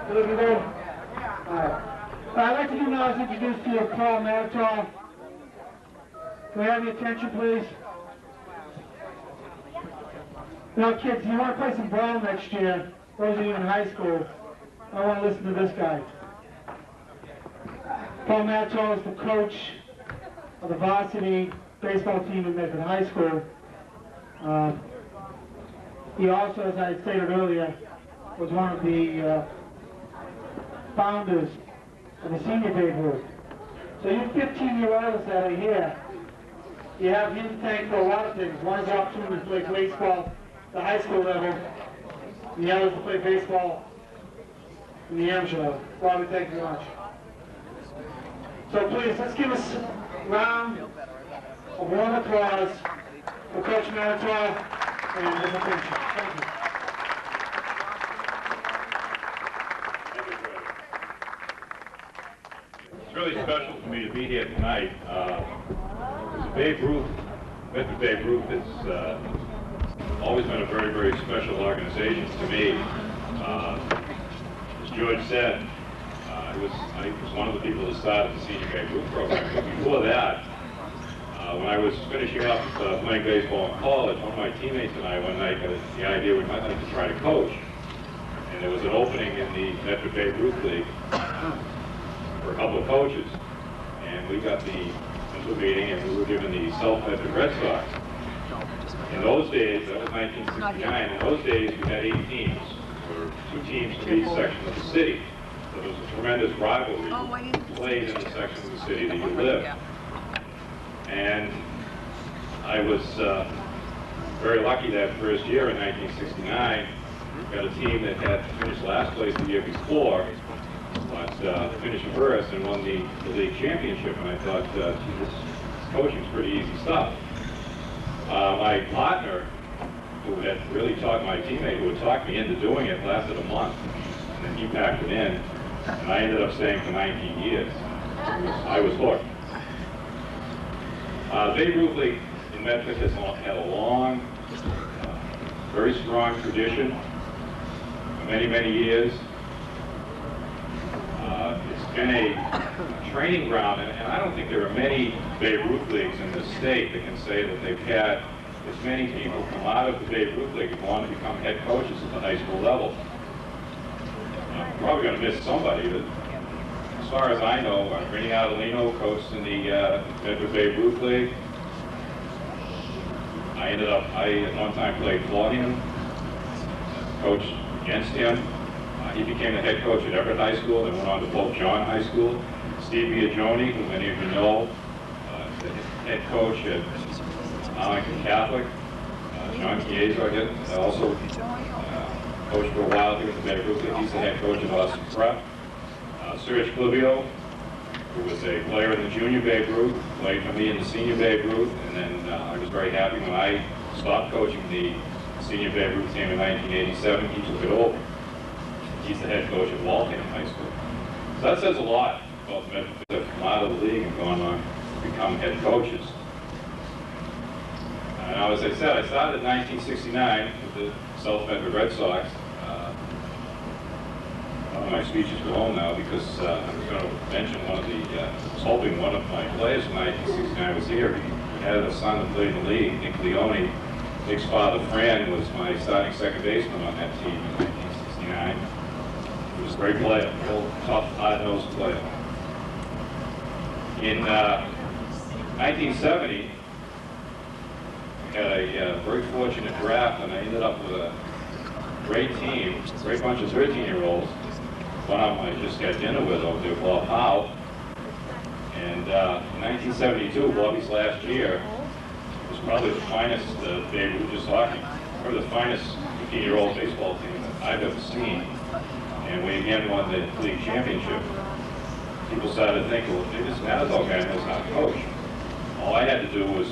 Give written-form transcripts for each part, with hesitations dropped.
Looking good? All right. I'd like to do now is introduce to you Paul Mattatall. Can I have your attention, please? Now, kids, you want to play some ball next year, those of you in high school, I want to listen to this guy. Paul Mattatall is the coach of the varsity baseball team at Medford High School. He also, as I stated earlier, was one of the founders of the senior Babe Ruth. So you 15-year-olds that are here, you have him to thank for a lot of things. One is the opportunity to play baseball at the high school level, and the other is to play baseball in the amateur level. Bobby, thank you very much. So please, let's give us a round of warm applause for Coach Mattatall and his attention. Thank you. It's really special for me to be here tonight. Babe Ruth, Medford Babe Ruth has always been a very, very special organization to me. As George said, I was one of the people that started the senior Babe Ruth program. But before that, when I was finishing up playing baseball in college, one of my teammates and I one night got the idea we might like to try to coach. And there was an opening in the Medford Babe Ruth League for a couple of coaches. And we got into a meeting and we were given the South Medford Red Sox. In those days, that was 1969, in those days we had 8 teams, or 2 teams from each section of the city. So there was a tremendous rivalry played in the section of the city that you lived. And I was very lucky that first year in 1969, got a team that had finished last place the year before, but finished first and won the league championship. And I thought, gee, this coaching's pretty easy stuff. My partner, who had really taught my teammate, who had talked me into doing it, lasted a month. And then he packed it in, and I ended up staying for 19 years. I was hooked. Babe Ruth League in Medford has had a long, very strong tradition for many, many years. It's been a training ground, and I don't think there are many Babe Ruth Leagues in the state that can say that they've had as many people come out of the Babe Ruth League and want to become head coaches at the high school level. I'm probably going to miss somebody, but as far as I know, Rennie Adelino coached in the Medford Babe Ruth League. I at one time played for him, coached against him. He became the head coach at Everett High School, then went on to Pope John High School. Steve Biagioni, who many of you know, the head coach at Arlington Catholic. John Chiesa also coached for a while here at the Babe Ruth League. He's the head coach at Austin Prep. Serge Clivio, who was a player in the junior Babe Ruth, played for me in the senior Babe Ruth, and then I was very happy when I stopped coaching the senior Babe Ruth team in 1987. He took it over. He's the head coach at Waltham High School. So that says a lot about the Medford that have come out of the league and gone on to become head coaches. Now, as I said, I started in 1969 with the South Medford Red Sox. My speech is home now because I was going to mention I was hoping one of my players in 1969 was here. He had a son that played in the league, Nick Leone. Nick's father, Fran, was my starting second baseman on that team in 1969. He was a great player, a real tough, hard-nosed player. In 1970, we had a very fortunate draft, and I ended up with a great team, a great bunch of 13-year-olds. One of them I just had dinner with over there, Bob Howe. And in 1972, Bobby's last year, was probably the finest, Babe Ruth was talking, probably the finest 15-year-old baseball team that I've ever seen. And we again won the league championship. People started to think, well, this Mattatall guy knows how to coach. All I had to do was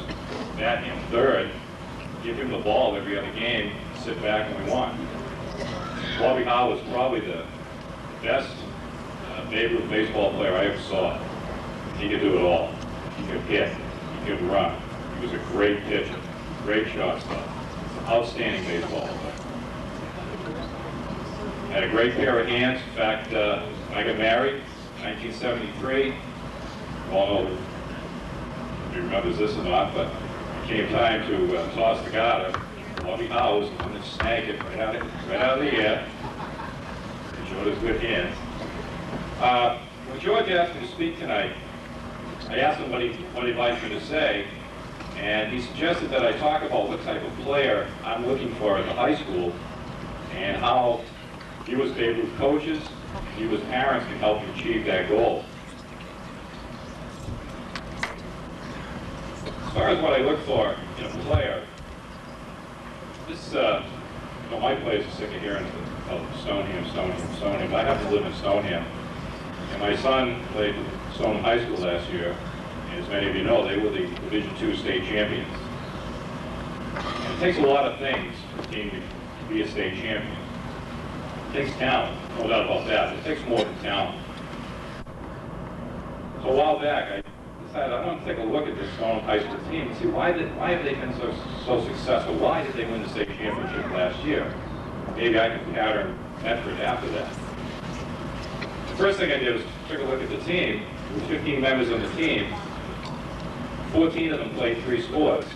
bat him third, give him the ball every other game, sit back, and we won. Bobby Howe was probably the best Babe Ruth baseball player I ever saw. He could do it all. He could hit. He could run. He was a great pitcher, great shortstop, outstanding baseball player. Had a great pair of hands. In fact, when I got married, 1973, I don't know if he remembers this or not, but it came time to toss the garter. Bobby Howes and then snag it right out of the air. He showed his good hands. When George asked me to speak tonight, I asked him what he'd like me to say, and he suggested that I talk about what type of player I'm looking for at the high school and how you as Babe Ruth coaches, you as parents can help you achieve that goal. As far as what I look for in a player, this, my place is sick of hearing Stoneham. I happen to live in Stoneham. And my son played at Stoneham High School last year. And as many of you know, they were the Division II state champions. And it takes a lot of things for a team to be a state champion. It takes talent, no doubt about that. It takes more than talent. So a while back, I decided I want to take a look at this Stoneham High School team and see why have they been so successful? Why did they win the state championship last year? Maybe I can pattern Medford after that. The first thing I did was take a look at the team. There were 15 members on the team. 14 of them played 3 sports,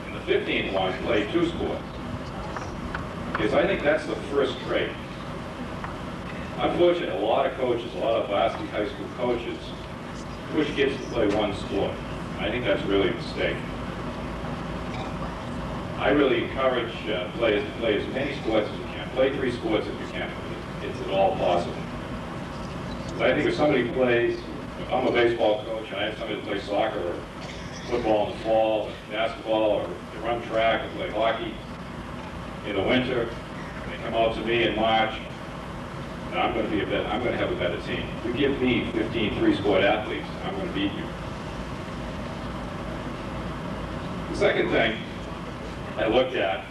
and the 15th ones played 2 sports. Because I think that's the first trait. Unfortunately, a lot of coaches, a lot of varsity high school coaches, push kids to play 1 sport. I think that's really a mistake. I really encourage players to play as many sports as you can. Play 3 sports if you can. It's at all possible. I think if somebody plays, if I'm a baseball coach and I have somebody to play soccer or football in the fall, or basketball, or they run track or play hockey in the winter, and they come out to me in March, and I'm going to have a better team. If you give me 15 3-sport athletes, I'm going to beat you. The second thing I looked at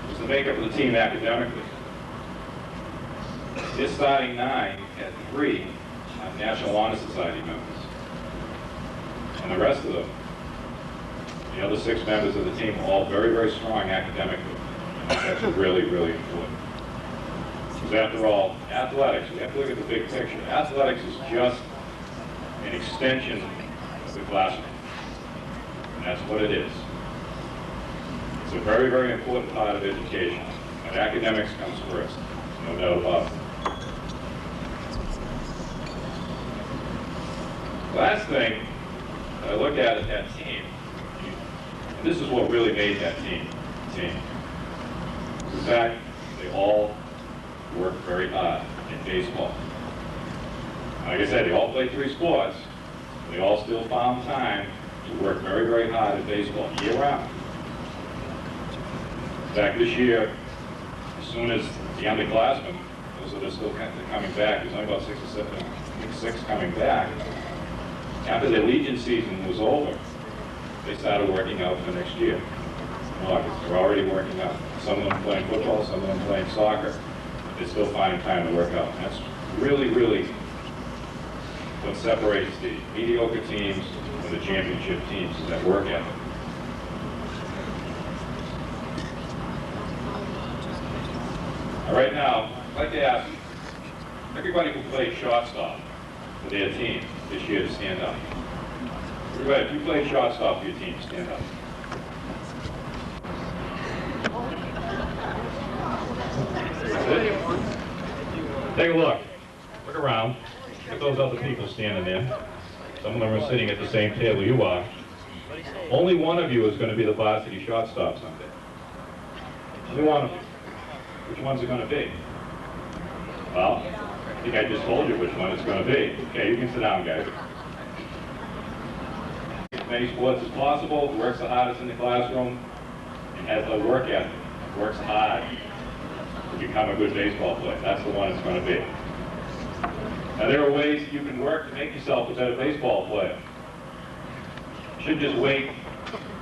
was the makeup of the team academically. This starting 9 had 3 National Honor Society members. And the rest of them, the other 6 members of the team, were all very, very strong academically. And that's really, really important. Because after all, athletics, we have to look at the big picture. Athletics is just an extension of the classroom. And that's what it is. It's a very, very important part of education. And academics comes first, no doubt about it. Last thing that I looked at that team, and this is what really made that team. In fact, they all worked very hard in baseball. Like I said, they all played 3 sports, but they all still found time to work very, very hard at baseball year-round. In fact, this year, as soon as the underclassmen, those that are still coming back, there's only about 6 or 7, 6 coming back. After the Legion season was over, they started working out for next year. In August, they're already working out. Some of them playing football, some of them playing soccer. They're still finding time to work out. And that's really, really what separates the mediocre teams from the championship teams, is that work ethic. All right, now, I'd like to ask everybody who played shortstop for their team this year to stand up. Everybody, if you played shortstop for your team, stand up. That's it. Take a look. Look around. Look at those other people standing there. Some of them are sitting at the same table you are. Only one of you is going to be the varsity shortstop someday. Only one of you. Which one's it going to be? Well, I think I just told you which one it's going to be. Okay, you can sit down, guys. As many sports as possible, works the hardest in the classroom, and has the work ethic, works hard to become a good baseball player. That's the one it's going to be. Now, there are ways that you can work to make yourself a better baseball player. You shouldn't just wait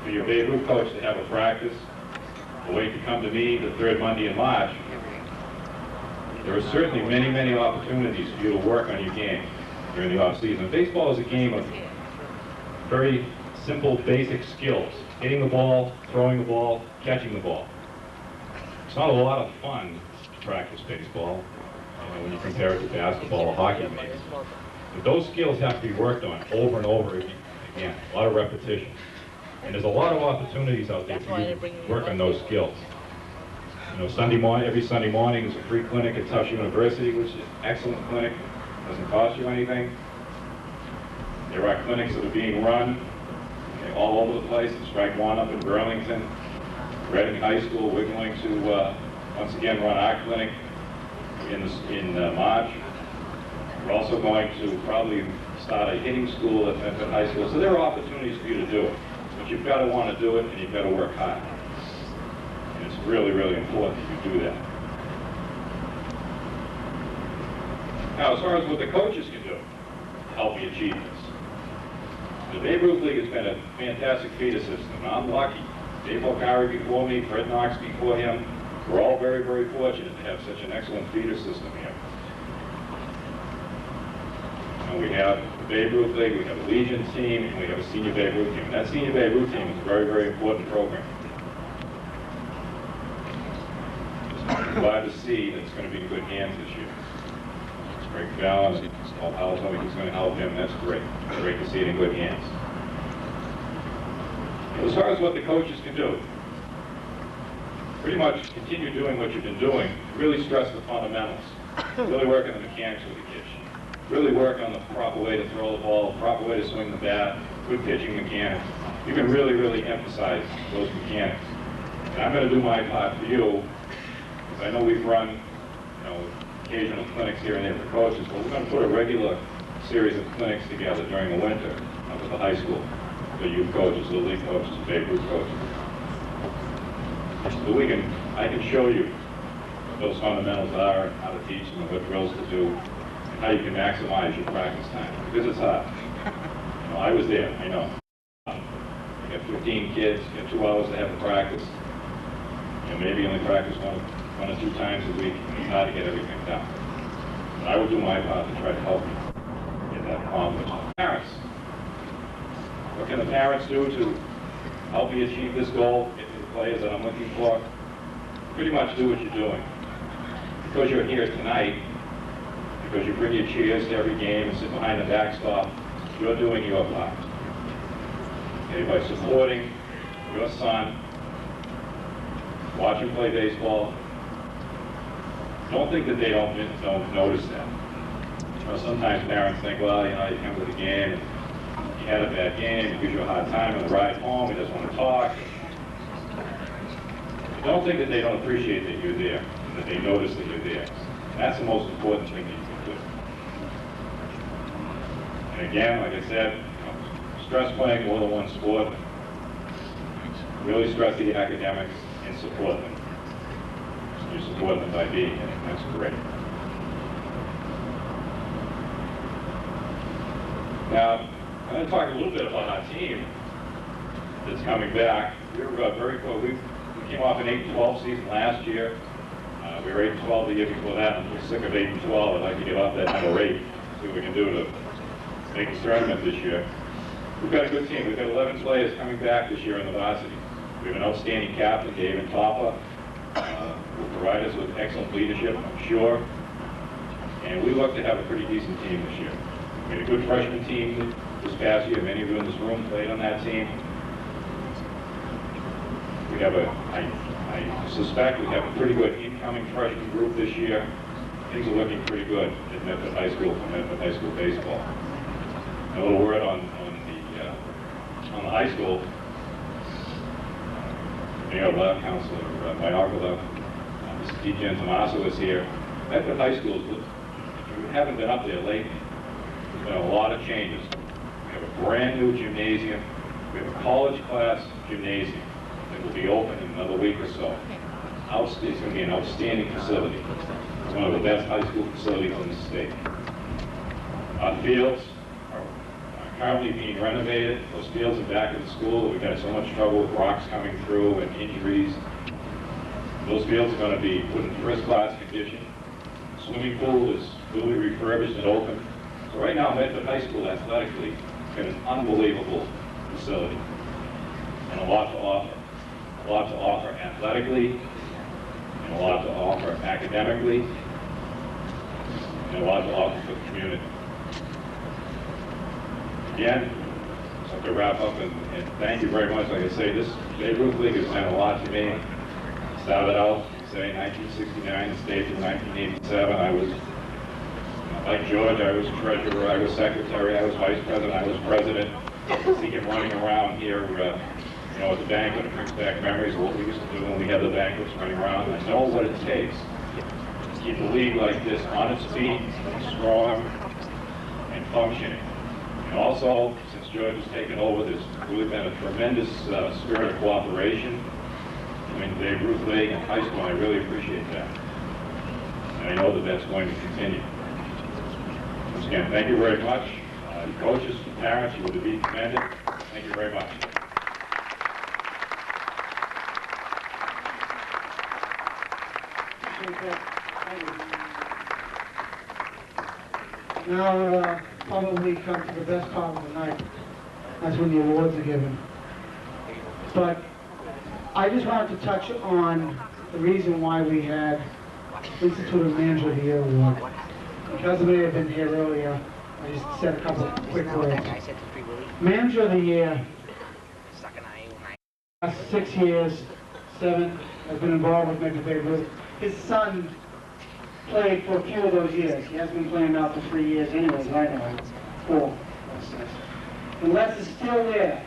for your Babe Ruth coach to have a practice, or wait to come to me the 3rd Monday in March. There are certainly many, many opportunities for you to work on your game during the off-season. Baseball is a game of very simple, basic skills. Hitting the ball, throwing the ball, catching the ball. It's not a lot of fun to practice baseball, when you compare it to basketball or hockey maybe. But those skills have to be worked on over and over again, a lot of repetition. And there's a lot of opportunities out there for you to work on those skills. Sunday morning, every Sunday morning is a free clinic at Tufts University, which is an excellent clinic. Doesn't cost you anything. There are clinics that are being run all over the place. There's Strike One up in Burlington, Reading High School. We're going to once again run our clinic in March. We're also going to probably start a hitting school at Medford High School. So there are opportunities for you to do it, but you've got to want to do it, and you've got to work hard. And it's really, really important that you do that. Now, as far as what the coaches can do to help you achieve this, the Babe Ruth League has been a fantastic feeder system, and I'm lucky. Dave O'Carry before me, Fred Knox before him. We're all very, very fortunate to have such an excellent feeder system here. And we have the Babe Ruth League, we have a Legion team, and we have a Senior Babe Ruth team. And that Senior Babe Ruth team is a very, very important program. I'm glad to see that it's going to be in good hands this year. Greg Fallon, Paul Powell told me he's going to help him. That's great. Great to see it in good hands. As far as what the coaches can do, pretty much continue doing what you've been doing. Really stress the fundamentals. Really work on the mechanics of the pitch. Really work on the proper way to throw the ball, proper way to swing the bat, good pitching mechanics. You can really, really emphasize those mechanics. And I'm going to do my part for you, because I know we've run, occasional clinics here and there for coaches, but we're going to put a regular series of clinics together during the winter up at the high school for youth coaches, little league coaches, Babe Ruth coaches. So I can show you what those fundamentals are, how to teach them, what drills to do, and how you can maximize your practice time. Because it's hard. I was there, I know. You got 15 kids, you got 2 hours to have the practice. Maybe only practice one or 2 times a week. It's hard to get everything done. But I will do my part to try to help you get that accomplished. Parents. What can the parents do to help you achieve this goal, get to the players that I'm looking for? Pretty much do what you're doing. Because you're here tonight, because you bring your chairs to every game and sit behind the backstop, you're doing your part. Okay, by supporting your son, watch him play baseball. Don't think that they don't notice that. Sometimes parents think, well, you come to the game and he had a bad game, it gives you a hard time on the ride home, he doesn't want to talk. Don't think that they don't appreciate that you're there, and that they notice that you're there. That's the most important thing that you can do. And again, like I said, stress playing more than one sport. Really stress the academics and support them. You support them by being here. That's great. Now, I'm going to talk a little bit about our team that's coming back. We were very close. We came off an 8-12 season last year. We were 8-12 the year before that. I'm sick of 8-12. I'd like to get off that number 8. See what we can do to make the tournament this year. We've got a good team. We've got 11 players coming back this year in the varsity. We have an outstanding captain, David Topper, who will provide us with excellent leadership, I'm sure. And we look to have a pretty decent team this year. We had a good freshman team this past year. Many of you in this room played on that team. We have I suspect we have a pretty good incoming freshman group this year. Things are looking pretty good at Medford High School for Medford High School baseball. And a little word on the high school. Mayor Love, Councilor Biocula, Mr. D. Tomaso is here. Medford High School, if you haven't been up there lately, there's been a lot of changes. We have a brand new gymnasium. We have a college class gymnasium that will be open in another week or so. It's going to be an outstanding facility. It's one of the best high school facilities in the state. Our fields are currently being renovated. Those fields are back at the school. We've had so much trouble with rocks coming through and injuries. Those fields are going to be put in first-class condition. The swimming pool is fully refurbished and open. So right now, Medford High School athletically has got an unbelievable facility and a lot to offer. A lot to offer athletically, and a lot to offer academically, and a lot to offer for the community. Again, so to wrap up, and thank you very much. Like I say, this Babe Ruth League has meant a lot to me. Started out, say, 1969 and stayed through 1987. I was, like George, I was treasurer, I was secretary, I was vice president, I was president. See him running around here, you know, at the banquet. It brings back memories of what we used to do when we had the banquets running around. I know what it takes to keep a league like this on its feet, strong, and functioning. And also, since George has taken over, there's really been a tremendous spirit of cooperation between the Babe Ruth League and high school, and I really appreciate that. And I know that that's going to continue. Once again, thank you very much. Coaches, parents, you would be commended. Thank you very much. Now, probably come to the best part of the night. That's when the awards are given. But I just wanted to touch on the reason why we had instituted Manager of the Year Award. Because they have been here earlier, I just said a couple of quick words. Manager of the Year, last 6 years, 7, has been involved with Medford Babe Ruth. His son played for a few of those years. He hasn't been playing now for 3 years anyways, I know. 4. And Les is still there.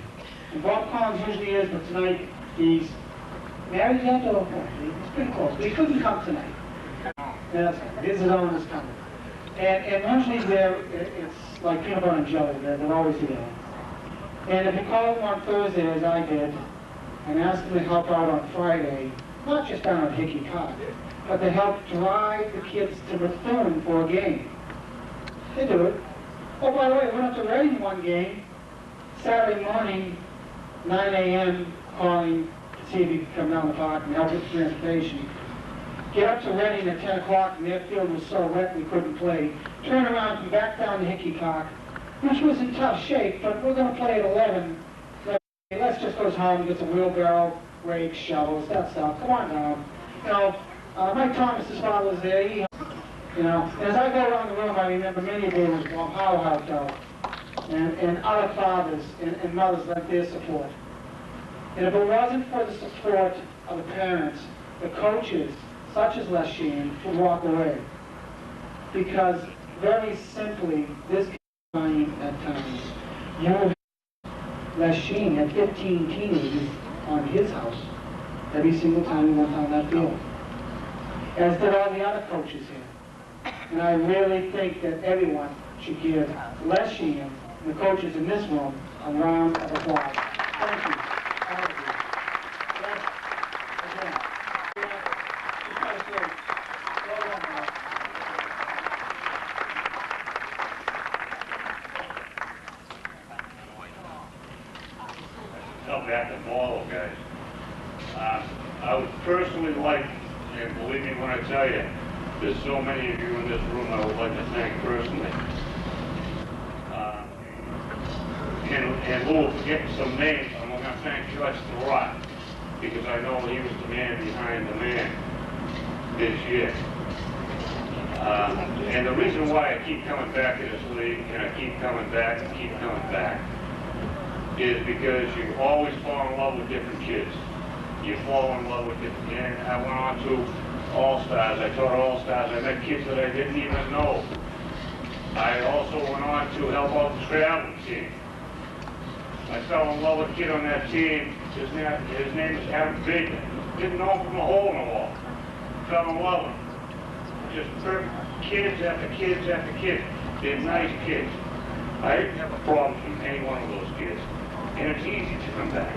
And Bob Collins usually is, but tonight he's married yet or what? He's pretty close, but he couldn't come tonight. That's right. His own is coming. And usually it's like peanut butter and jelly. They're always together. And if you call them on Thursday, as I did, and ask them to help out on Friday, not just down at Hickey Park, but to help drive the kids to Bethune for a game. They do it. Oh, by the way, we went up to Reading one game, Saturday morning, 9 a.m., calling to see if he could come down the park and help with transportation. Get up to Reading at 10 o'clock, and their field was so wet we couldn't play. Turn around and back down to Hickey Park, which was in tough shape, but we're going to play at 11. Les just goes home, gets a wheelbarrow, rakes, shovels, that stuff. Come on down. You know, Mike Thomas's father was there. He, you know, and as I go around the room, I remember many of them was how helped out, and other fathers and mothers lent their support. And if it wasn't for the support of the parents, the coaches, such as Les Sheehan, would walk away. Because very simply, this time at times, you know, Les Sheehan had 15 teenagers on his house every single time he went on that field, as did all the other coaches here. And I really think that everyone should give Les Sheehan and the coaches in this room a round of applause. Thank you. All of you. Yes, again. Back to Marlow, guys. I would personally like, and believe me when I tell you, there's so many of you in this room I would like to thank personally. And we'll forget some names. I'm going to thank George Thurrott, because I know he was the man behind the man this year. And the reason why I keep coming back to this league, and I keep coming back and keep coming back, is because you always fall in love with different kids. You fall in love with different kids. And I went on to All-Stars. I taught All-Stars. I met kids that I didn't even know. I also went on to help out the traveling team. I fell in love with a kid on that team. His name is Adam Baker. Didn't know him from a hole in the wall. Fell in love with him. Just perfect kids after kids after kids. They're nice kids. I didn't have a problem with any one of those kids. And it's easy to come back.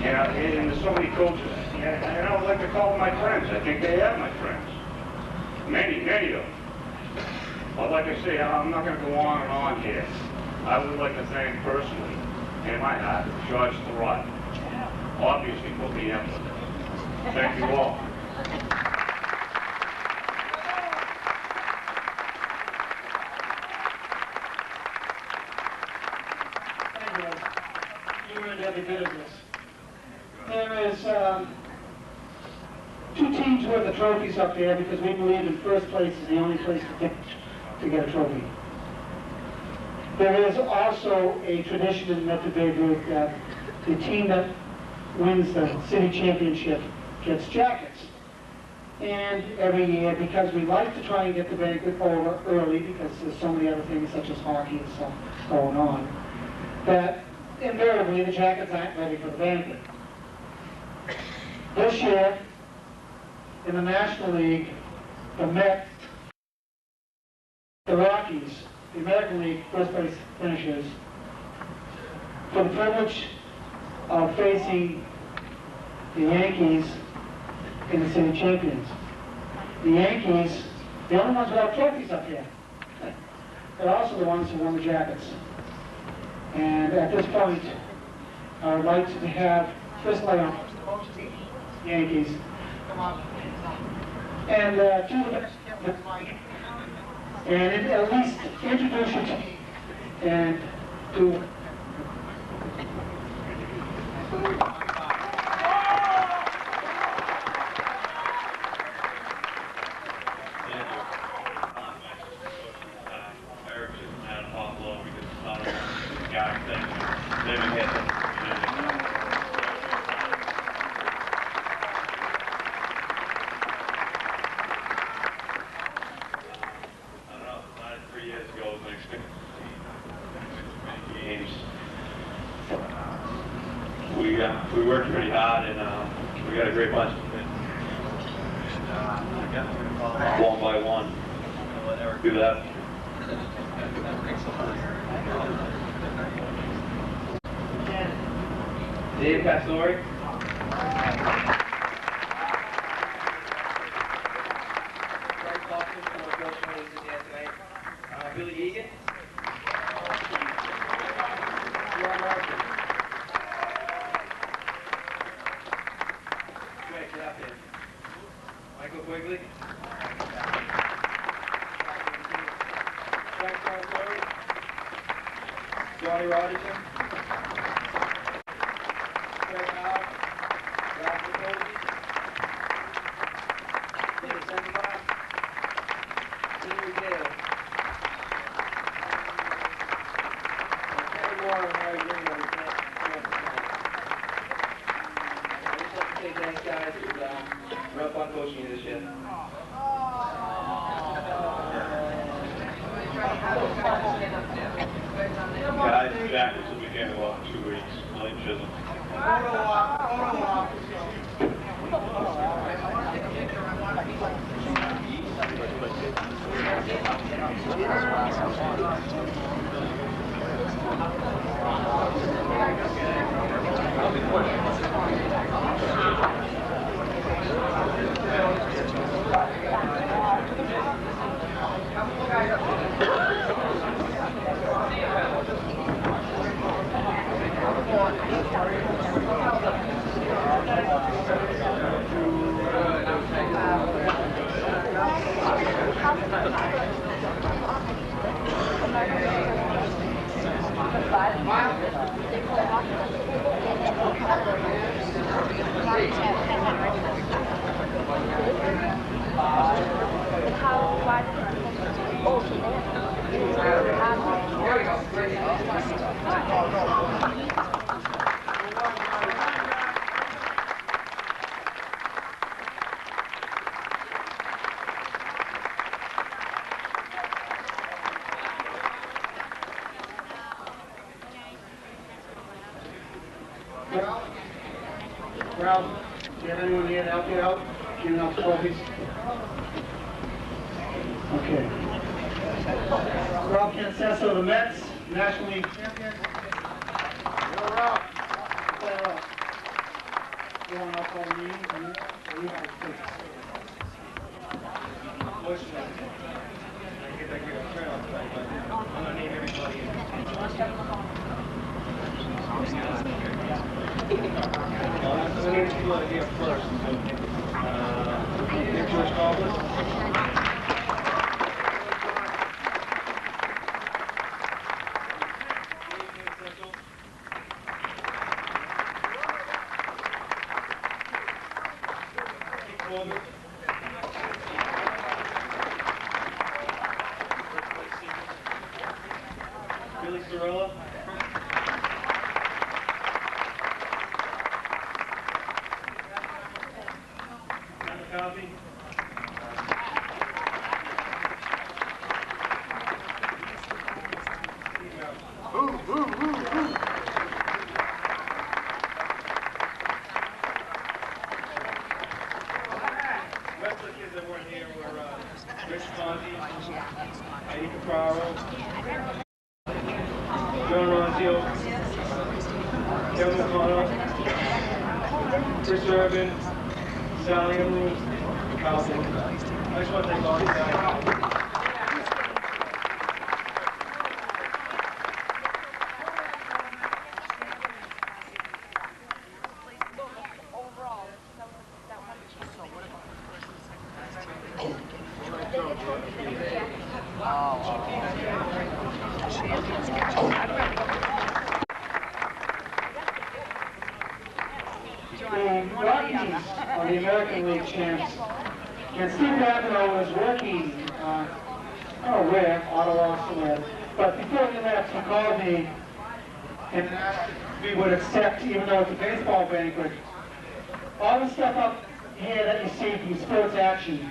And there's so many coaches, and I don't like to call them my friends. I think they are my friends. Many of them. But like I say, I'm not going to go on and on here. I would like to thank personally, in my heart, George Thurrott. Obviously put me up with it. Thank you all. You earned every bit of this. There is trophies up there because we believe in first place is the only place to get a trophy. There is also a tradition in Medford Babe Ruth that the team that wins the city championship gets jackets. And every year, because we like to try and get the banquet over early, because there's so many other things such as hockey and stuff going on, that invariably the jackets aren't ready for the banquet. This year, in the National League, the Mets, the Rockies, the American League first place finishers, for the privilege of facing the Yankees in the city champions. The Yankees, the only ones without trophies up here. They're also the ones who won the jackets. And at this point, I would like to have Chris Leon, Yankees, and to the and at least introduce you to and do. We worked pretty hard, and we got a great bunch. One by one. Do that. Dave Pastore. Billy Egan. Michael Quigley. Johnny Rogerson. Craig Howard. Ralph Nicosi. Peter Sendenbach. Henry Gale. Terry Moore and Harry Greenwood. I'd just like to say thanks, guys. It was real fun coaching you this year. Guys, jackets will be handed off in 2 weeks. Lane Chisholm. Ralph, do you have anyone here to help you out? Giving out the trophies? Okay. Ralph Cancesso, the Mets, National League champion. Yo, Ralph. Play Ralph. You want to up all the meetings? And you have to take it. What's that? I get that good trail, but I'm going to name everybody. I'm going to get you here first. George Thurrott. that weren't here were Rich Conti, Eddie Capraro, John Ronzio, Kevin McConnell, Chris Urban, Sally Amru, Kyle Dillon. I just want to thank all these guys. Of the American League champs. And Steve Mattatall was working, I don't know where, Ottawa somewhere, but before he left, he called me and asked if we would accept, even though it's a baseball banquet, all the stuff up here that you see from Sports Action.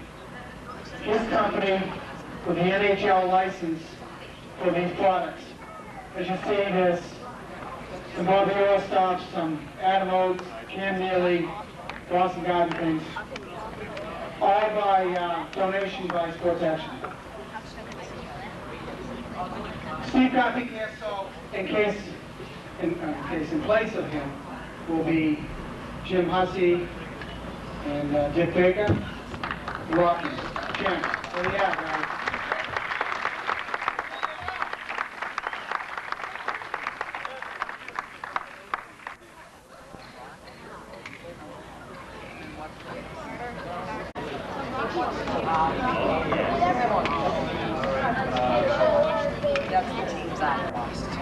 His company with the NHL license for these products. As you see, there's some Barbero stuff, some Adam Oates, Cam Neely, Boston Garden things, all by donation by Sports Action. Steve got me here, so in place of him will be Jim Hussey and Dick Baker, Rocky. Jim, what do you have, guys?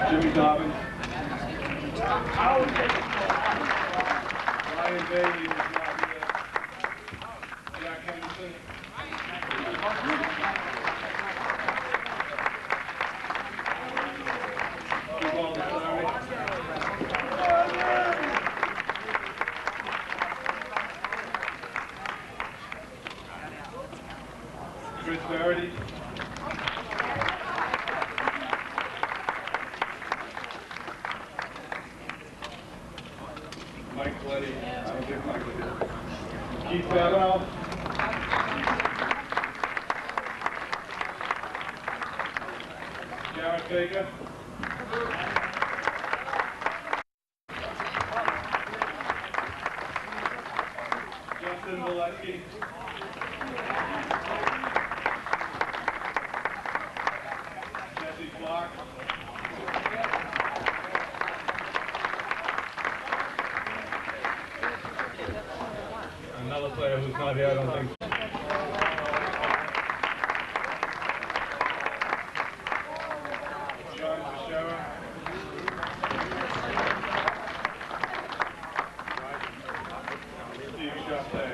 Jimmy Dobbins. Ryan Bailey was not here. Jack Henderson. Paul Mattatall. Chris Verity. Mike Letty, Keith Badal, Jared Baker, Justin Valesky, Jesse Clark, another player who's not here, I don't think. John Teixeira. Steve Chappé.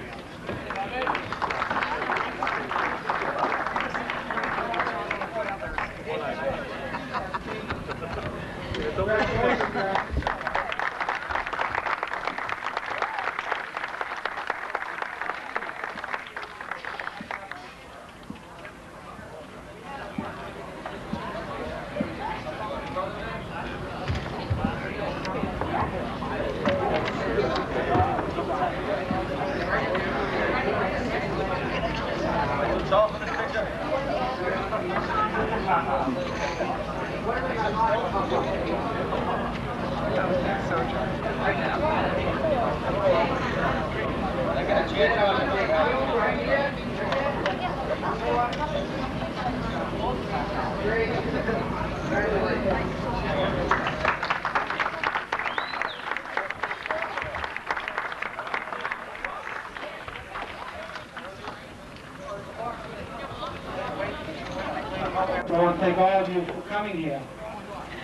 I want to thank all of you for coming here.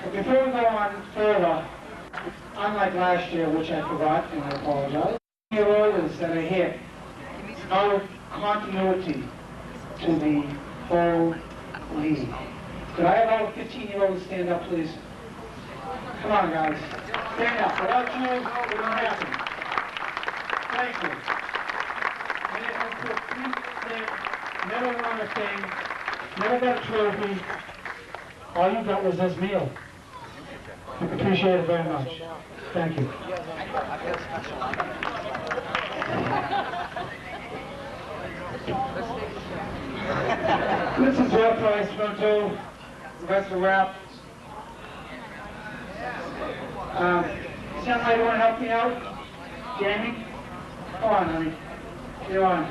But before we go on further, unlike last year, which I forgot, and I apologize, the Oilers that are here, no continuity to the whole league. Could I have all 15-year-olds stand up, please? Come on, guys. Stand up. Without you, it won't happen. Thank you. Never won a thing. Never got a trophy. All you got was this meal. I appreciate it very much. Thank you. This is your price, Toronto. The rest of the wrap. Somebody want to help me out? Jamie? Come on, honey. You're on.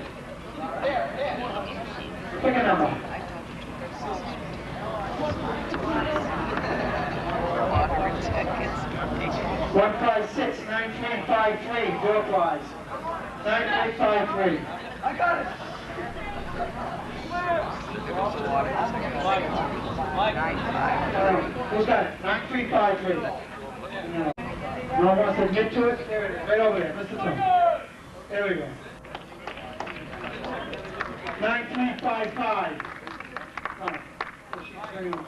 Pick a number. One 156-9353. Door prize. 9353. I got it. Who's got it? 9353. No one wants to get to it? There it is, right over there. Listen to him. There we go. 9355. Oh, she's bringing him.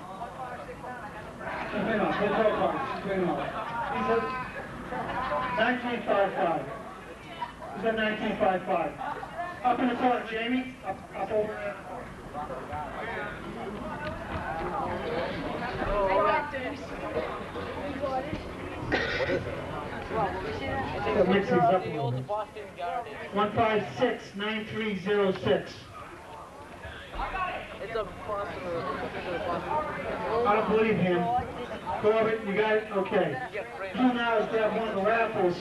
She's bringing him. She's bringing him. He said 1955. He said 1955. Up in the corner, Jamie. Up over there. That mixes up a little bit. 156-9306. It's a Boston. I don't believe him. Corbett, you got it? Okay. You now is grab one of the raffles.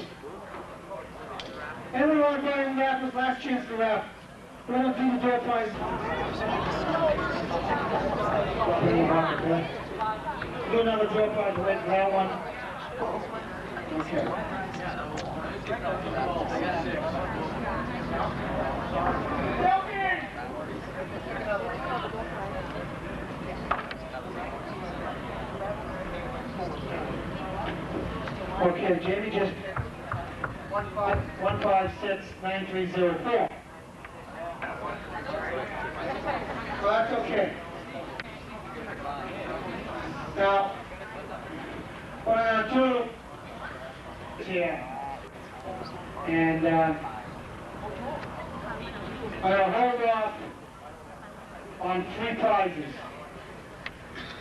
Anyone want to buy any raffles? Last chance to raffle. We're going to do the door prize. Do another door prize. Wait for that one. Okay. Okay, Jamie just 156-9304. Well, that's okay. Now, what I'm going to do is here, and I'm going to hold off on 3 prizes.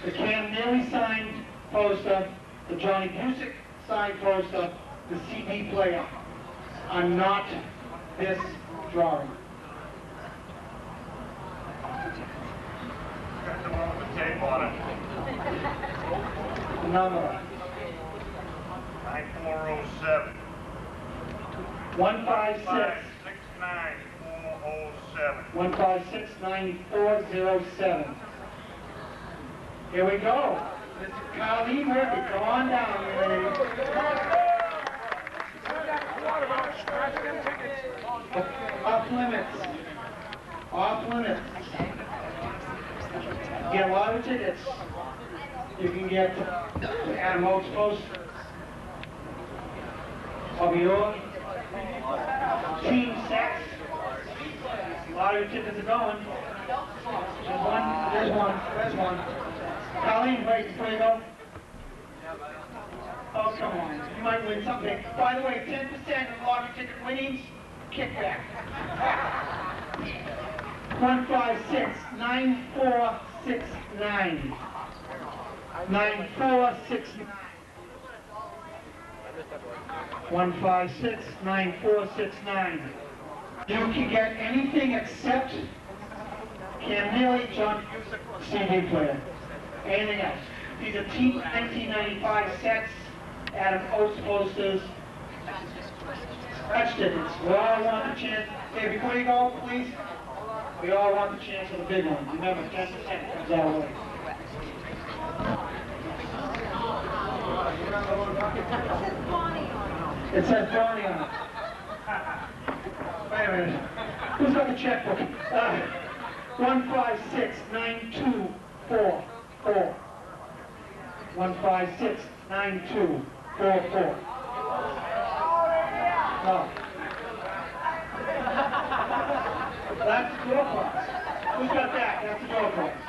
The Cam Neely signed poster, the Johnny Busick signed poster, the CD player are not this drawing. Got the one with the tape on it. Number 9407. 156. 156-9407. 156-9407. Here we go. This is Colleen Murphy. Come on down, lady. Off limits. Off limits. Get a lot of tickets. You can get Adam Oates poster of your team sex. A lot of your tickets are going. There's one. Colleen, wait, before you go. Oh, come on. You might win something. By the way, 10% of lottery ticket winnings, kickback. 156-9469. 9469. 156-9469. You can get anything except Cam Neely, John Busick, CD player. Anything else. These are Team 1995 sets, Adam Oates posters, scratch tickets. We all want the chance. Hey, before you go, please, we all want the chance for the big one. Remember, 10% comes our way. It says Barney on it. Wait a minute. Who's got the checkbook? 156-9244. 156-9244. No. That's the door prize. Who's got that? That's the door prize.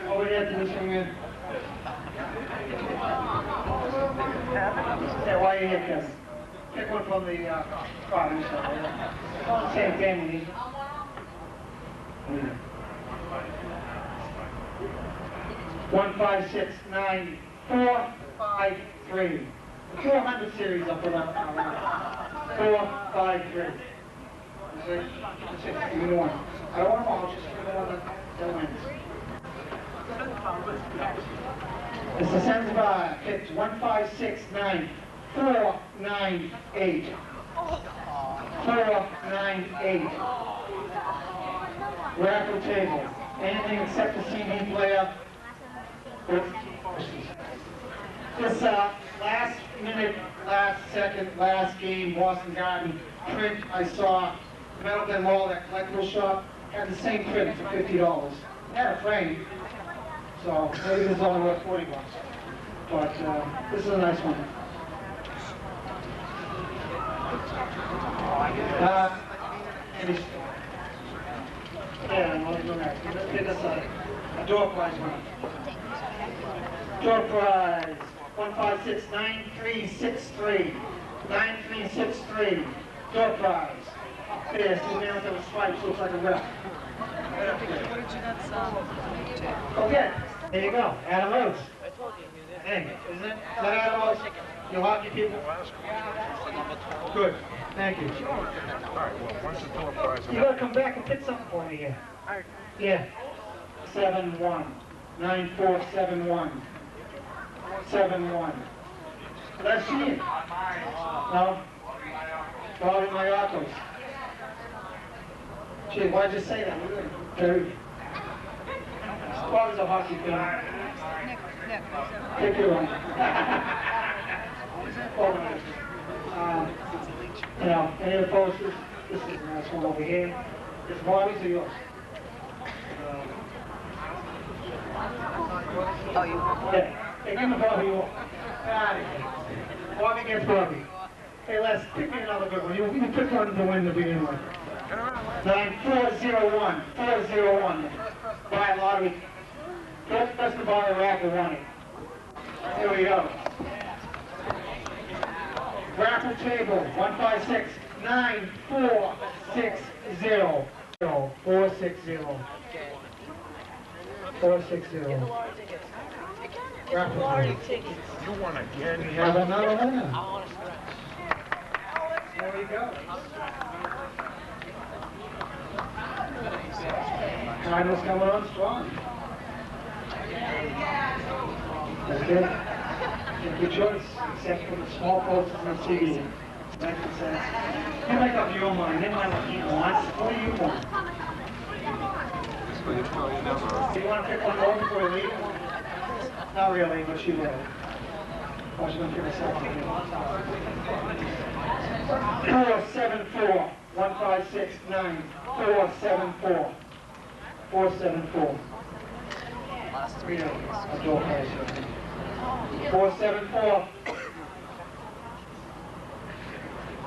Over here to this one here. Yeah, why are you here, Kevin? Pick one from the card. Same family. 156-9453. The 400 series up around 453. That's it. Give me one. I don't want them all, just for the one that wins. Mr. Sensbar picked 1569 498. 498. Raffle table. Anything except the CD player. This last minute, last second, last game, Boston Garden print I saw, Middleton Mall, that collectible shop, had the same print for $50. Had a frame, so maybe this is only worth $40. But this is a nice one. Let's get this a door prize one. Door prize 1569363. 9363. Door prize. There, see the man with those stripes looks like a rep. Okay, there you go. Adam Rhodes. Hey, isn't it? Is that Adam Rhodes? You hockey people? Good. Thank you. You gotta come back and pick something for me here. Yeah. 71. 9471. 71. That's Sheehan. No? Bobby Mayakos. Gee, why'd you say that? Terry. Bobby's a hockey fan. Pick your one. You know, any of the posters? This is a nice one over here. This Bobby's or yours? Oh, you want one? Yeah. Hey, give me Bobby one. Bobby gets Bobby. Hey, Les, pick me another good one. You pick one to win the beginning one. 9401. 401. Buy a lottery. Best to buy a raffle won it. Here we go. Raffle table 1569460. 460. 460. Raffle table. You won again. We have another winner. There we go. Title's coming on strong. That's good. Good choice, except for the small posters and CD. Makes sense. You make up your mind. They might what you want. What do you want? Do you want to pick one more before we leave? Not really, but she will. Oh, she's going to pick herself up. 474 1569 474 474. Last 3 days. 474.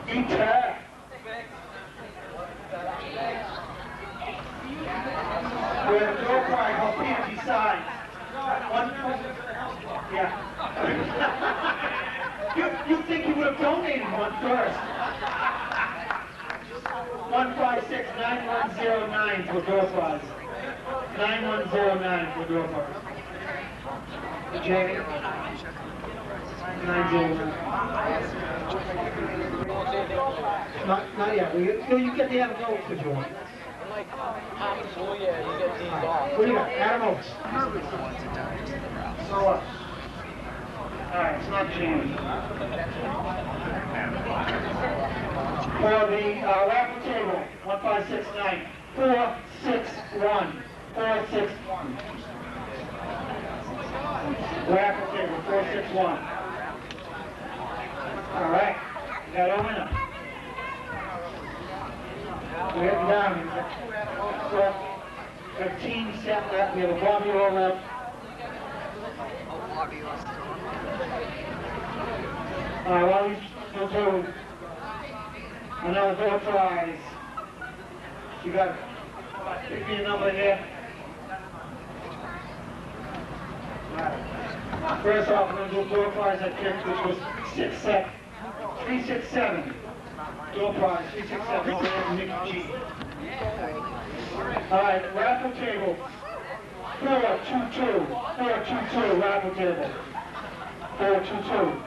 Inter. With a door prize on panty sides. Yeah. you think you would have donated one first. 1569109 for door prize. 9109 for door prize. Jamie? 909. Not yet. You get the Adam Oaks if you want. What do you got? Adam Oaks. So what? Alright, it's not Jamie. For the raffle table, 1569 461. 461. Raffle table, 461. All right, we got a winner. We're getting down. We have a team set left. We have a Bobby roll left. All right, well, we go to another door prize. You got pick me a number here. First off, we're going to do a door prize I picked, which was 367. Door prize, 367. Over there, Nick G. All right, raffle table. 422. 422, raffle table. 422.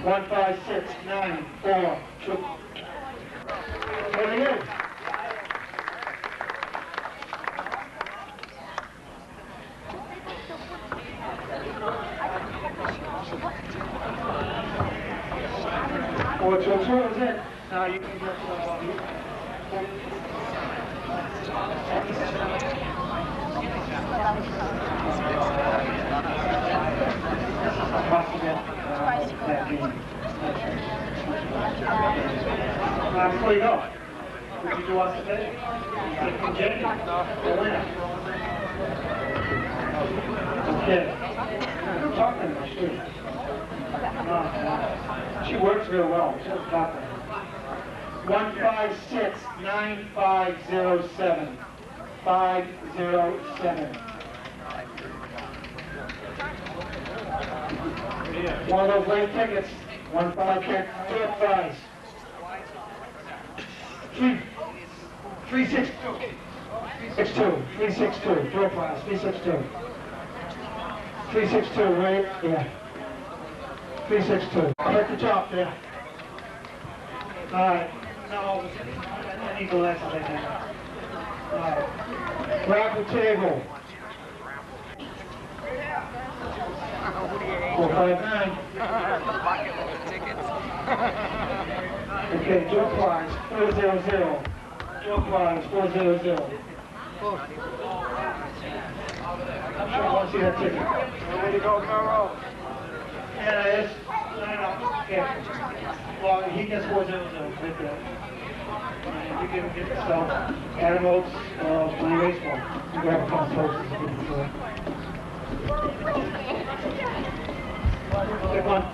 15694. What are you? what was it. Now you can get before you go, what did you do us today? You can get it. Okay. I'm talking to her, too. She works real well. She doesn't talk to her. 156-9507. 507. One of those late tickets. 1-5 check. 2-5. 362. 362. Draw prize. 362. 362, right? Yeah. 362. Up at the top there. Alright. No, I need the last of that. Alright. Raffle table. 459. Okay, draw prize 400. Draw prize 400. I'm sure I want to see that ticket. Way to go, Carol. Yeah, it's, yeah. Well, he gets 400 right there. You can get yourself animals playing baseball. You grab a couple posters and give it to him.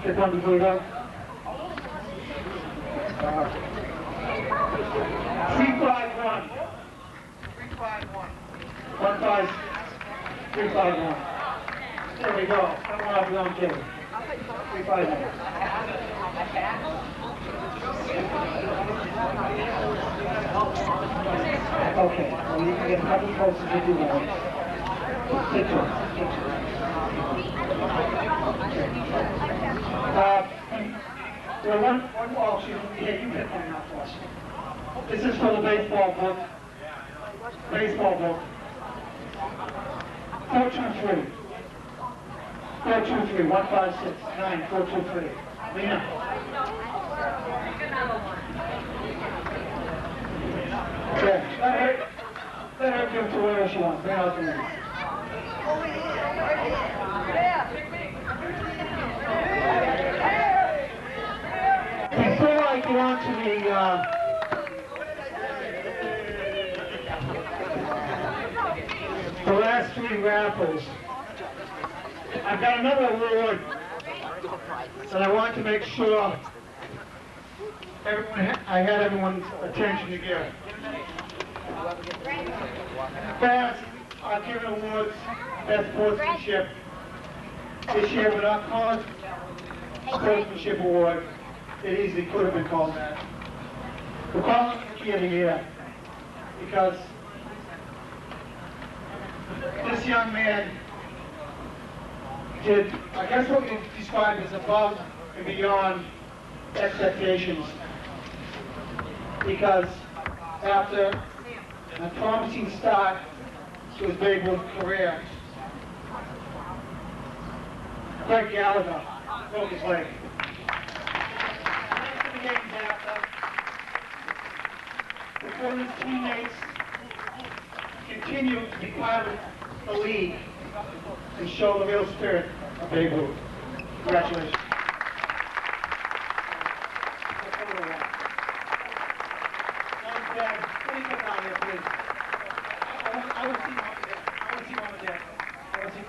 Pick one before you go. 351. 351. 351. There we go. That one off your own table. 351. Okay. Well, you can get a couple posters if you want. Take two. Well, one auction. Yeah, you get one now for us. This is for the baseball book. Baseball book. 423. 423. 1569. 423. Lena. Okay. Let her give it to wherever she wants. Bring out the list. Before I get on to the last three raffles, I've got another award that I want to make sure I had everyone's attention to give. Past, I've given awards, best sportsmanship. This year we're not calling it sportsmanship award. It easily could have been called that. We're calling it Rookie of the Year because this young man did, I guess what we describe as above and beyond expectations. Because after a promising start to his Babe Ruth career, Gallagher broke his leg. The games after, before his teammates continue to be part of the league and show the real spirit of Babe Ruth. Congratulations. Dad, please come down here, please. I want to see Mom and Dad. I want to see Mom and Dad. I want to see.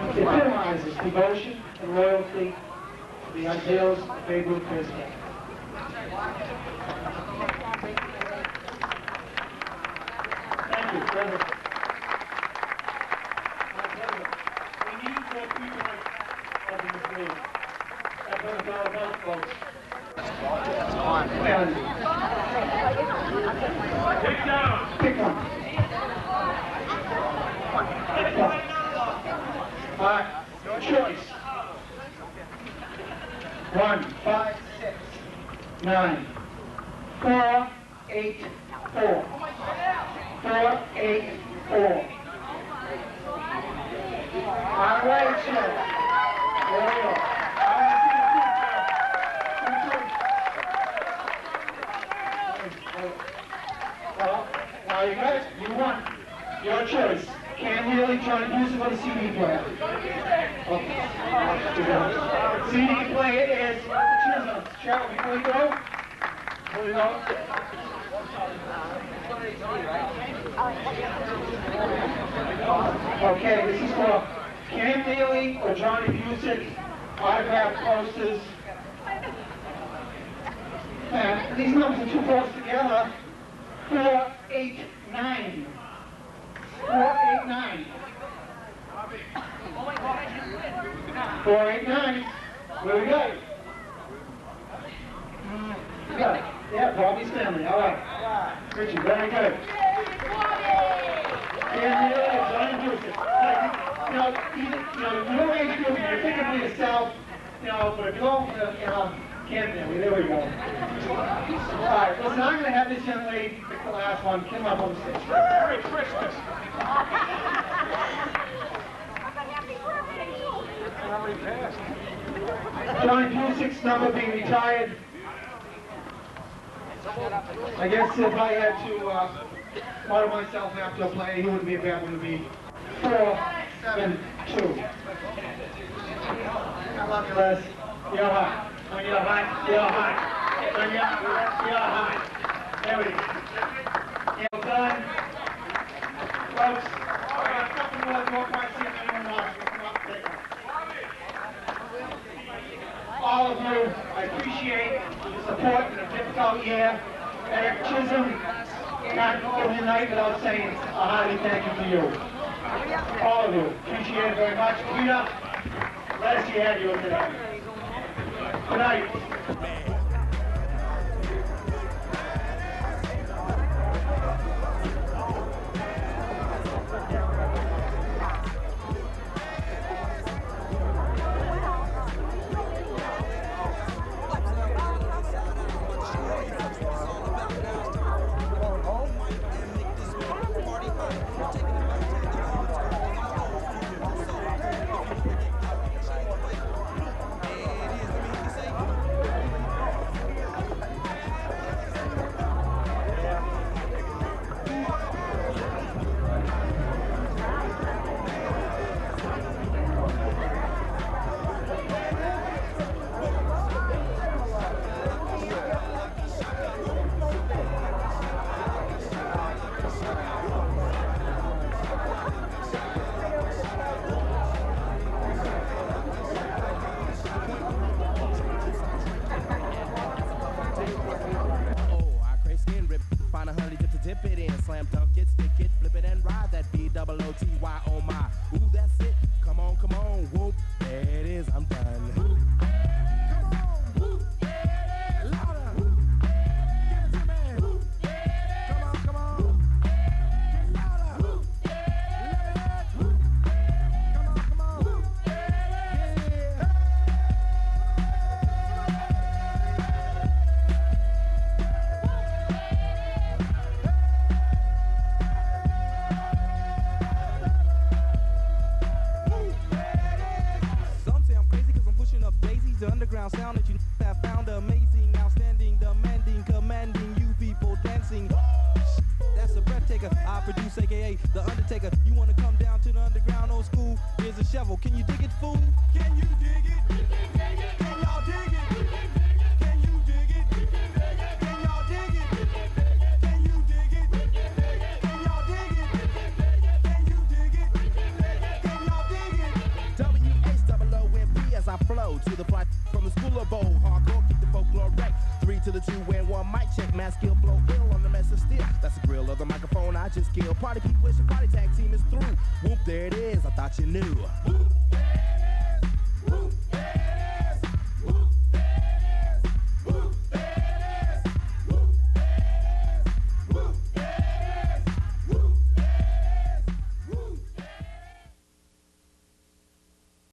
It epitomizes devotion and loyalty to the ideals of Babe Ruth baseball. Thank you, brother. My pleasure. We need more people like in this league. That's what it's all about, folks. And pick down. Pick one. Pick one. All right, your choice. 1, 5. 484. 484. All right, sir. There we go. Well, you got it. You won. Your choice. Cam Healy trying to use it for the CD player. Okay. CD player is Chisholm. Cheryl, before you go. Before you go. Okay, this is for Cam Healy or Johnny Busick. Autograph posters. And these numbers are too close together. 489. 489. 489. Where we go? You got it. Yeah, Bobby's family. All right. Richard, very good. And Johnny Busick. Your age group, you're thinking of yourself, but if you go, Cam family, there we go. All right, listen, I'm going to have this young lady pick the last one. Come up on the stage. Merry Christmas. Johnny Busick's number being retired. I guess if I had to model myself after a play, he wouldn't be a bad one to be 472. I love you, Les. You're hot. When you're hot, you're hot. When you're hot. There we go. Well done. Folks, I got a couple more to walk by, see if anyone wants to come up and take them. All of you, I appreciate the support in a difficult year. Eric Chisholm can't go tonight without saying a hearty thank you to you. All of you, appreciate it very much. Peter, glad to have you today. Good night. Sound that you have found amazing, outstanding, demanding, commanding, you people dancing. That's a breath taker. I produce, aka the Undertaker. You wanna come down to the underground old school? Here's a shovel. Can you dig it, fool? Can you dig it? Can y'all dig it? Can you dig it? Can y'all dig it? Can you dig it? Can y'all dig it? Can you dig it? Can y'all dig it? W-H-O-O-M-P as I flow to the plot. From the school of bowl, hardcore, keep the folklore wreck. 3 to the 2 and 1 mic check. Mass skill flow ill on the mess of steel. That's the grill of the microphone I just killed. Party people wish the party tag team is through. Whoop, there it is. I thought you knew.